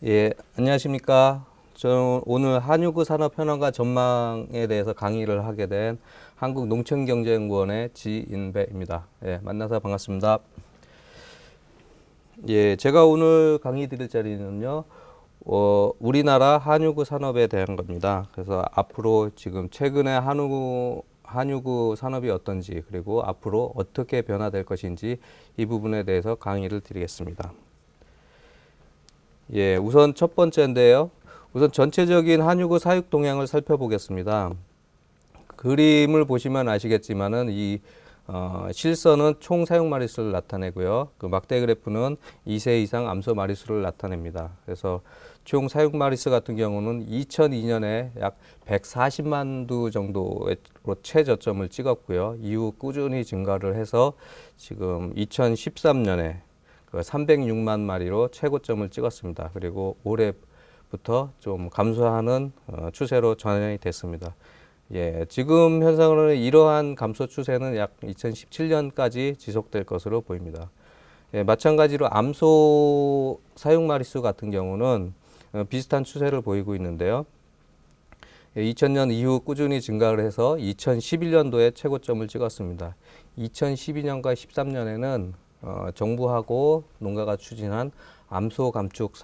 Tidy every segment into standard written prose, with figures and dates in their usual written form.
예, 안녕하십니까. 저는 오늘 한유구 산업 현황과 전망에 대해서 강의를 하게 된 한국농촌경제연구원의 지인배입니다. 예, 만나서 반갑습니다. 예, 제가 오늘 강의 드릴 자리는요, 우리나라 한유구 산업에 대한 겁니다. 그래서 앞으로 지금 최근에 한유구 산업이 어떤지, 그리고 앞으로 어떻게 변화될 것인지 이 부분에 대해서 강의를 드리겠습니다. 예, 우선 첫 번째인데요. 우선 전체적인 한유구 사육 동향을 살펴보겠습니다. 그림을 보시면 아시겠지만은 실선은 총 사육 마리수를 나타내고요. 그 막대 그래프는 2세 이상 암소 마리수를 나타냅니다. 그래서 총 사육 마리수 같은 경우는 2002년에 약 140만 두 정도로 최저점을 찍었고요. 이후 꾸준히 증가를 해서 지금 2013년에 그 306만 마리로 최고점을 찍었습니다. 그리고 올해부터 좀 감소하는 추세로 전환이 됐습니다. 예, 지금 현상으로는 이러한 감소 추세는 약 2017년까지 지속될 것으로 보입니다. 예, 마찬가지로 암소 사육 마리수 같은 경우는 비슷한 추세를 보이고 있는데요. 2000년 이후 꾸준히 증가를 해서 2011년도에 최고점을 찍었습니다. 2012년과 13년에는 정부하고 농가가 추진한 암소 감축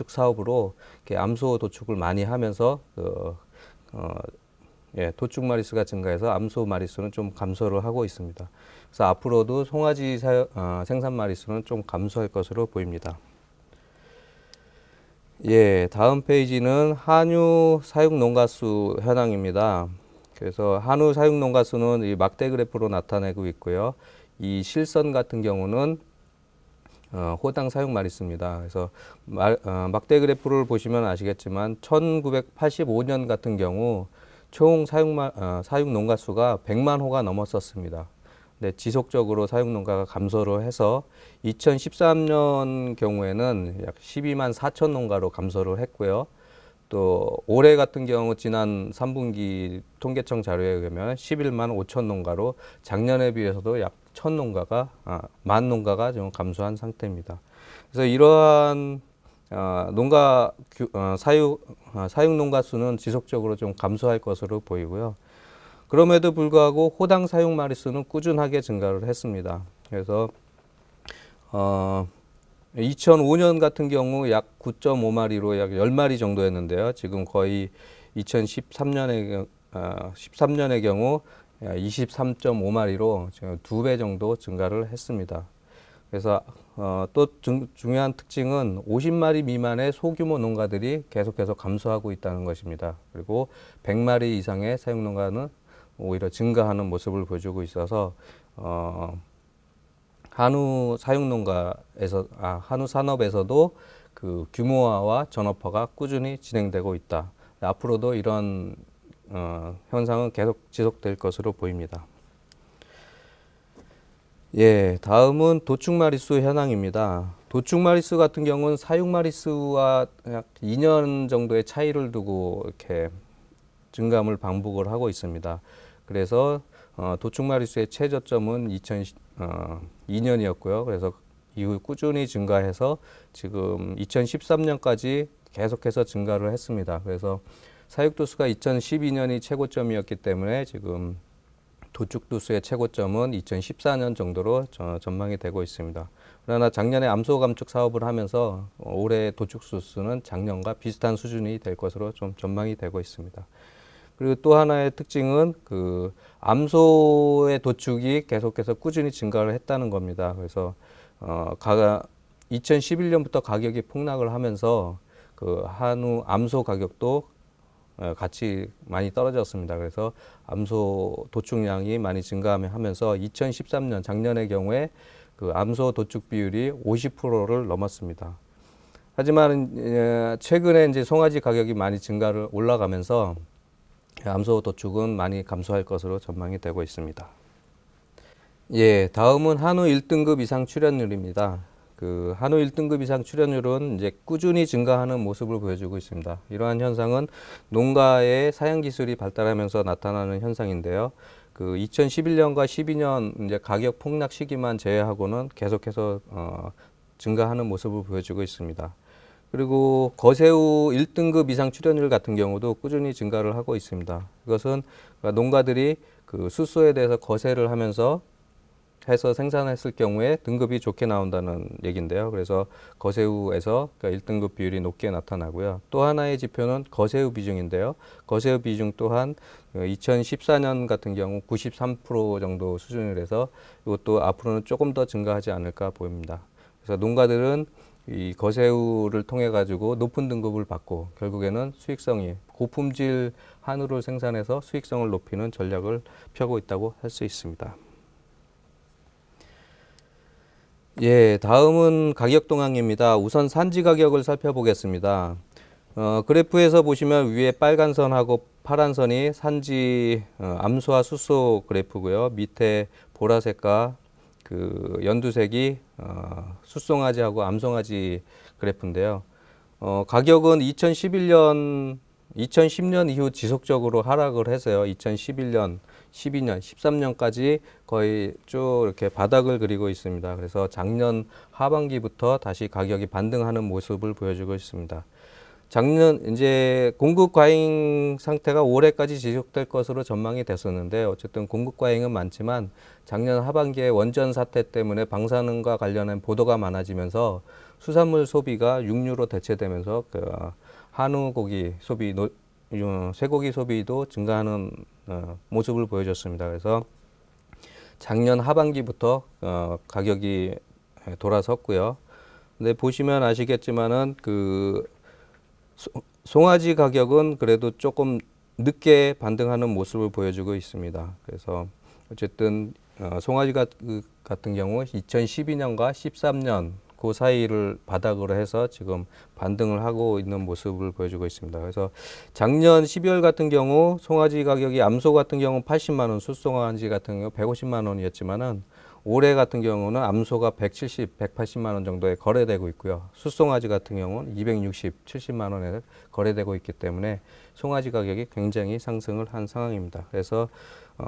사업으로 이렇게 암소 도축을 많이 하면서 도축 마리수가 증가해서 암소 마리수는 좀 감소를 하고 있습니다. 그래서 앞으로도 송아지 생산 마리수는 좀 감소할 것으로 보입니다. 예, 다음 페이지는 한유 사육 농가 수 현황입니다. 그래서 한우 사육 농가 수는 이 막대 그래프로 나타내고 있고요. 이 실선 같은 경우는 호당 사육 마리수입니다. 그래서 막대 그래프를 보시면 아시겠지만 1985년 같은 경우 총 사육 농가 수가 100만 호가 넘었었습니다. 네, 지속적으로 사육 농가가 감소를 해서 2013년 경우에는 약 12만 4천 농가로 감소를 했고요. 또 올해 같은 경우 지난 3분기 통계청 자료에 의하면 11만 5천 농가로 작년에 비해서도 약 1만 농가가 좀 감소한 상태입니다. 그래서 이러한 사육 농가 수는 지속적으로 좀 감소할 것으로 보이고요. 그럼에도 불구하고 호당 사육 마리수는 꾸준하게 증가를 했습니다. 그래서 2005년 같은 경우 약 9.5마리로 약 10마리 정도였는데요. 지금 거의 13년의 경우 23.5마리로 지금 2배 정도 증가를 했습니다. 그래서 또 중요한 특징은 50마리 미만의 소규모 농가들이 계속해서 감소하고 있다는 것입니다. 그리고 100마리 이상의 사육 농가는 오히려 증가하는 모습을 보여주고 있어서 한우 산업에서도 그 규모화와 전업화가 꾸준히 진행되고 있다. 앞으로도 이런 현상은 계속 지속될 것으로 보입니다. 예, 다음은 도축 마리수 현황입니다. 도축 마리수 같은 경우는 사육 마리수와 약 2년 정도의 차이를 두고 이렇게 증감을 반복을 하고 있습니다. 그래서 도축 마리수의 최저점은 2002년이었고요. 그래서 이후 꾸준히 증가해서 지금 2013년까지 계속해서 증가를 했습니다. 그래서 사육 도수가 2012년이 최고점이었기 때문에 지금 도축 도수의 최고점은 2014년 정도로 전망이 되고 있습니다. 그러나 작년에 암소 감축 사업을 하면서 올해 도축 도수는 작년과 비슷한 수준이 될 것으로 좀 전망이 되고 있습니다. 그리고 또 하나의 특징은 그 암소의 도축이 계속해서 꾸준히 증가를 했다는 겁니다. 그래서 2011년부터 가격이 폭락을 하면서 그 한우 암소 가격도 같이 많이 떨어졌습니다. 그래서 암소 도축량이 많이 증가하면서 2013년 작년의 경우에 그 암소 도축 비율이 50%를 넘었습니다. 하지만 최근에 이제 송아지 가격이 많이 올라가면서 암소 도축은 많이 감소할 것으로 전망이 되고 있습니다. 예, 다음은 한우 1등급 이상 출현율입니다. 그 한우 1등급 이상 출현율은 이제 꾸준히 증가하는 모습을 보여주고 있습니다. 이러한 현상은 농가의 사양 기술이 발달하면서 나타나는 현상인데요. 그 2011년과 12년 이제 가격 폭락 시기만 제외하고는 계속해서 증가하는 모습을 보여주고 있습니다. 그리고 거세우 1등급 이상 출현율 같은 경우도 꾸준히 증가를 하고 있습니다. 이것은 농가들이 그 수소에 대해서 거세를 하면서 해서 생산했을 경우에 등급이 좋게 나온다는 얘기인데요. 그래서 거세우에서 1등급 비율이 높게 나타나고요. 또 하나의 지표는 거세우 비중인데요. 거세우 비중 또한 2014년 같은 경우 93% 정도 수준을 해서 이것도 앞으로는 조금 더 증가하지 않을까 보입니다. 그래서 농가들은 이 거세우를 통해 가지고 높은 등급을 받고 결국에는 수익성이 고품질 한우를 생산해서 수익성을 높이는 전략을 펴고 있다고 할 수 있습니다. 예, 다음은 가격 동향입니다. 우선 산지 가격을 살펴보겠습니다. 그래프에서 보시면 위에 빨간 선하고 파란 선이 산지 암소와 수소 그래프고요. 밑에 보라색과 그 연두색이 숫송아지하고 암송아지 그래프인데요. 가격은 2010년 이후 지속적으로 하락을 해서요. 2011년, 12년, 13년까지 거의 쭉 이렇게 바닥을 그리고 있습니다. 그래서 작년 하반기부터 다시 가격이 반등하는 모습을 보여주고 있습니다. 작년 이제 공급 과잉 상태가 올해까지 지속될 것으로 전망이 됐었는데 어쨌든 공급 과잉은 많지만 작년 하반기에 원전 사태 때문에 방사능과 관련된 보도가 많아지면서 수산물 소비가 육류로 대체되면서 그 한우 고기 소비, 쇠고기 소비도 증가하는 모습을 보여줬습니다. 그래서 작년 하반기부터 가격이 돌아섰고요. 근데 보시면 아시겠지만은 그 송아지 가격은 그래도 조금 늦게 반등하는 모습을 보여주고 있습니다. 그래서 어쨌든 송아지 같은 경우 2012년과 13년 그 사이를 바닥으로 해서 지금 반등을 하고 있는 모습을 보여주고 있습니다. 그래서 작년 12월 같은 경우 송아지 가격이 암소 같은 경우 80만 원, 숫송아지 같은 경우 150만 원이었지만은 올해 같은 경우는 암소가 170, 180만 원 정도에 거래되고 있고요. 숫송아지 같은 경우는 260, 70만 원에 거래되고 있기 때문에 송아지 가격이 굉장히 상승을 한 상황입니다. 그래서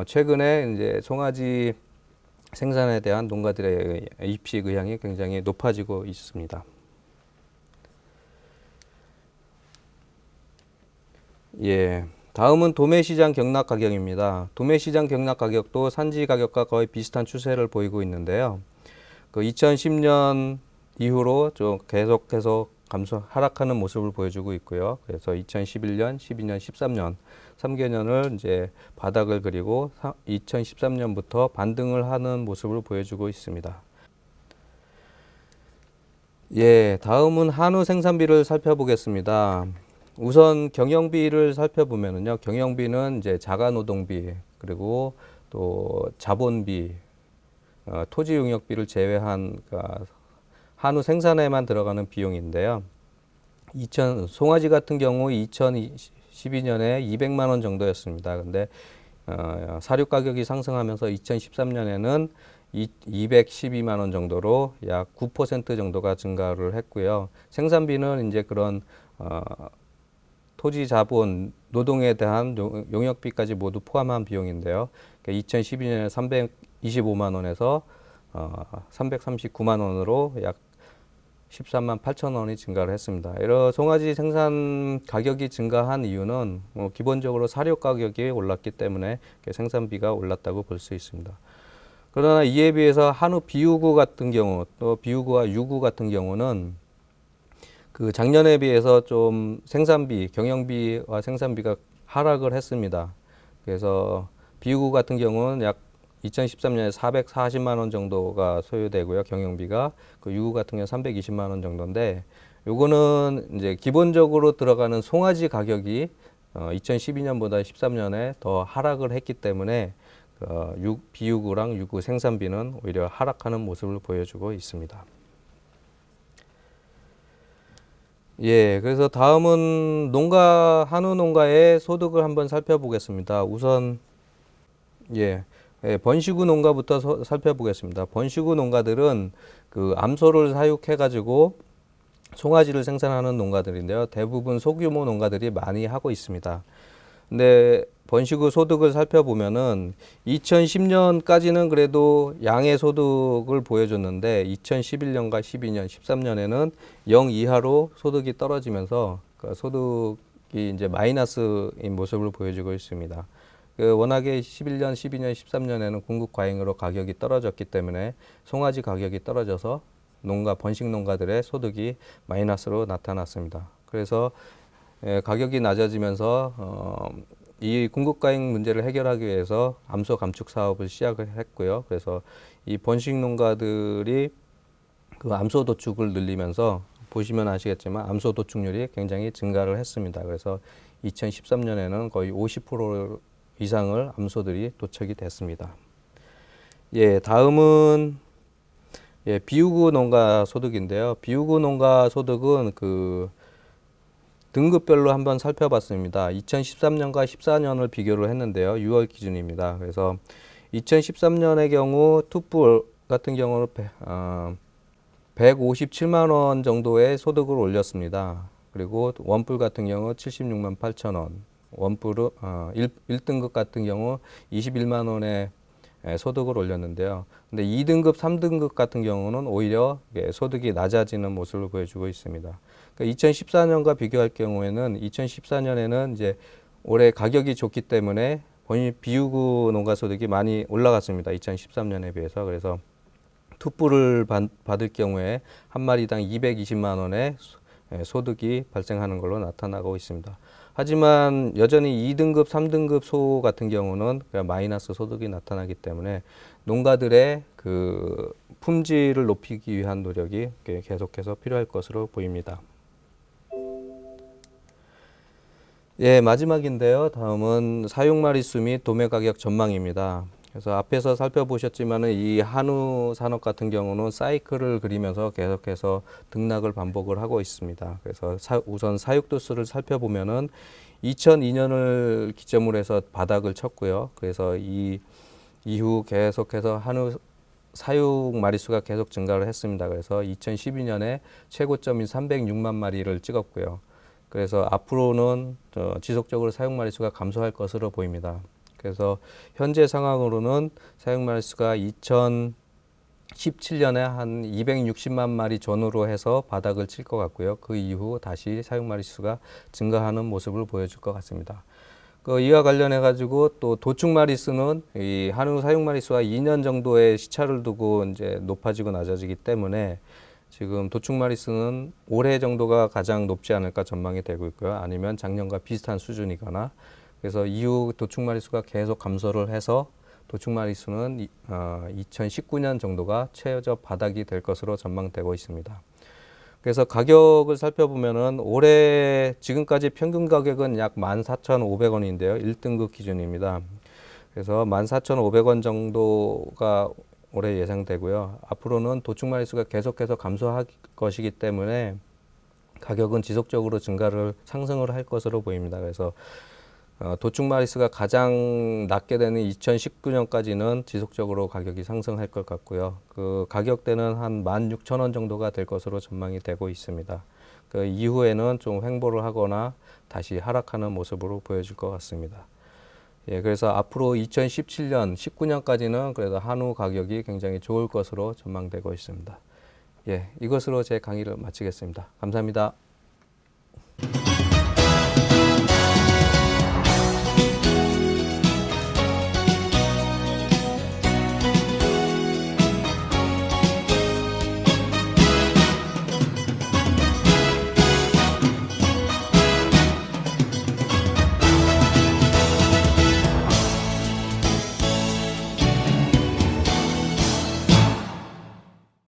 최근에 이제 송아지 생산에 대한 농가들의 입식 의향이 굉장히 높아지고 있습니다. 예. 다음은 도매시장 경락 가격입니다. 도매시장 경락 가격도 산지 가격과 거의 비슷한 추세를 보이고 있는데요. 그 2010년 이후로 좀 계속해서 하락하는 모습을 보여주고 있고요. 그래서 2011년, 12년, 13년 3개년을 이제 바닥을 그리고 2013년부터 반등을 하는 모습을 보여주고 있습니다. 예, 다음은 한우 생산비를 살펴보겠습니다. 우선 경영비를 살펴보면은요, 경영비는 이제 자가노동비 그리고 또 자본비, 토지 용역비를 제외한 그러니까 한우 생산에만 들어가는 비용인데요. 송아지 같은 경우 2012년에 200만 원 정도였습니다. 근데 사료 가격이 상승하면서 2013년에는 212만 원 정도로 약 9% 정도가 증가를 했고요. 생산비는 이제 그런 토지 자본, 노동에 대한 용역비까지 모두 포함한 비용인데요. 2012년에 325만 원에서 339만 원으로 약 13만 8천 원이 증가를 했습니다. 이런 송아지 생산 가격이 증가한 이유는 기본적으로 사료 가격이 올랐기 때문에 생산비가 올랐다고 볼 수 있습니다. 그러나 이에 비해서 한우 비우구 같은 경우, 또 비우구와 유구 같은 경우는 그 작년에 비해서 좀 생산비, 경영비와 생산비가 하락을 했습니다. 그래서 비우구 같은 경우는 약 2013년에 440만 원 정도가 소요되고요. 경영비가 그 유구 같은 경우 320만 원 정도인데 요거는 이제 기본적으로 들어가는 송아지 가격이 2012년보다 13년에 더 하락을 했기 때문에 비유구랑 유구 생산비는 오히려 하락하는 모습을 보여주고 있습니다. 예, 그래서 다음은 한우 농가의 소득을 한번 살펴보겠습니다. 우선 번식우 농가부터 살펴보겠습니다. 번식우 농가들은 그 암소를 사육해 가지고 송아지를 생산하는 농가들인데요. 대부분 소규모 농가들이 많이 하고 있습니다. 근데 번식 후 소득을 살펴보면은 2010년까지는 그래도 양의 소득을 보여줬는데 2011년과 12년, 13년에는 0 이하로 소득이 떨어지면서 그 소득이 이제 마이너스인 모습을 보여주고 있습니다. 워낙에 11년, 12년, 13년에는 공급 과잉으로 가격이 떨어졌기 때문에 송아지 가격이 떨어져서 번식 농가들의 소득이 마이너스로 나타났습니다. 그래서 가격이 낮아지면서 이 공급 과잉 문제를 해결하기 위해서 암소 감축 사업을 시작을 했고요. 그래서 이 번식 농가들이 그 암소 도축을 늘리면서 보시면 아시겠지만 암소 도축률이 굉장히 증가를 했습니다. 그래서 2013년에는 거의 50% 이상을 암소들이 도축이 됐습니다. 예, 다음은 비우구 농가 소득인데요. 비우구 농가 소득은 그 등급별로 한번 살펴봤습니다. 2013년과 14년을 비교를 했는데요. 6월 기준입니다. 그래서 2013년의 경우 투뿔 같은 경우는 157만 원 정도의 소득을 올렸습니다. 그리고 원뿔 같은 경우 76만 8천 원, 원뿔은 1등급 같은 경우 21만 원의 소득을 올렸는데요. 근데 2등급, 3등급 같은 경우는 오히려 소득이 낮아지는 모습을 보여주고 있습니다. 그러니까 2014년과 비교할 경우에는 2014년에는 이제 올해 가격이 좋기 때문에 비우구 농가 소득이 많이 올라갔습니다. 2013년에 비해서. 그래서 투뿔을 받을 경우에 한 마리당 220만 원의 소득이 발생하는 걸로 나타나고 있습니다. 하지만 여전히 2등급, 3등급 소 같은 경우는 마이너스 소득이 나타나기 때문에 농가들의 그 품질을 높이기 위한 노력이 계속해서 필요할 것으로 보입니다. 예, 마지막인데요. 다음은 사육마리수 및 도매 가격 전망입니다. 그래서 앞에서 살펴보셨지만은 이 한우 산업 같은 경우는 사이클을 그리면서 계속해서 등락을 반복을 하고 있습니다. 그래서 우선 사육도 수를 살펴보면은 2002년을 기점으로 해서 바닥을 쳤고요. 그래서 이 이후 계속해서 한우 사육 마리수가 계속 증가를 했습니다. 그래서 2012년에 최고점인 306만 마리를 찍었고요. 그래서 앞으로는 지속적으로 사육 마리수가 감소할 것으로 보입니다. 그래서 현재 상황으로는 사육 마리수가 2017년에 한 260만 마리 전후로 해서 바닥을 칠 것 같고요. 그 이후 다시 사육 마리수가 증가하는 모습을 보여줄 것 같습니다. 이와 관련해 가지고 또 도축 마리수는 이 한우 사육 마리수가 2년 정도의 시차를 두고 이제 높아지고 낮아지기 때문에 지금 도축 마리수는 올해 정도가 가장 높지 않을까 전망이 되고 있고요. 아니면 작년과 비슷한 수준이거나 그래서 이후 도축 마리수가 계속 감소를 해서 도축 마리수는 2019년 정도가 최저 바닥이 될 것으로 전망되고 있습니다. 그래서 가격을 살펴보면은 올해 지금까지 평균 가격은 약 14,500원인데요. 1등급 기준입니다. 그래서 14,500원 정도가 올해 예상되고요. 앞으로는 도축 마리수가 계속해서 감소할 것이기 때문에 가격은 지속적으로 상승을 할 것으로 보입니다. 그래서 도축 마리수가 가장 낮게 되는 2019년까지는 지속적으로 가격이 상승할 것 같고요. 그 가격대는 한 16,000원 정도가 될 것으로 전망이 되고 있습니다. 그 이후에는 좀 횡보를 하거나 다시 하락하는 모습으로 보여질 것 같습니다. 예, 그래서 앞으로 2017년, 19년까지는 그래도 한우 가격이 굉장히 좋을 것으로 전망되고 있습니다. 예, 이것으로 제 강의를 마치겠습니다. 감사합니다.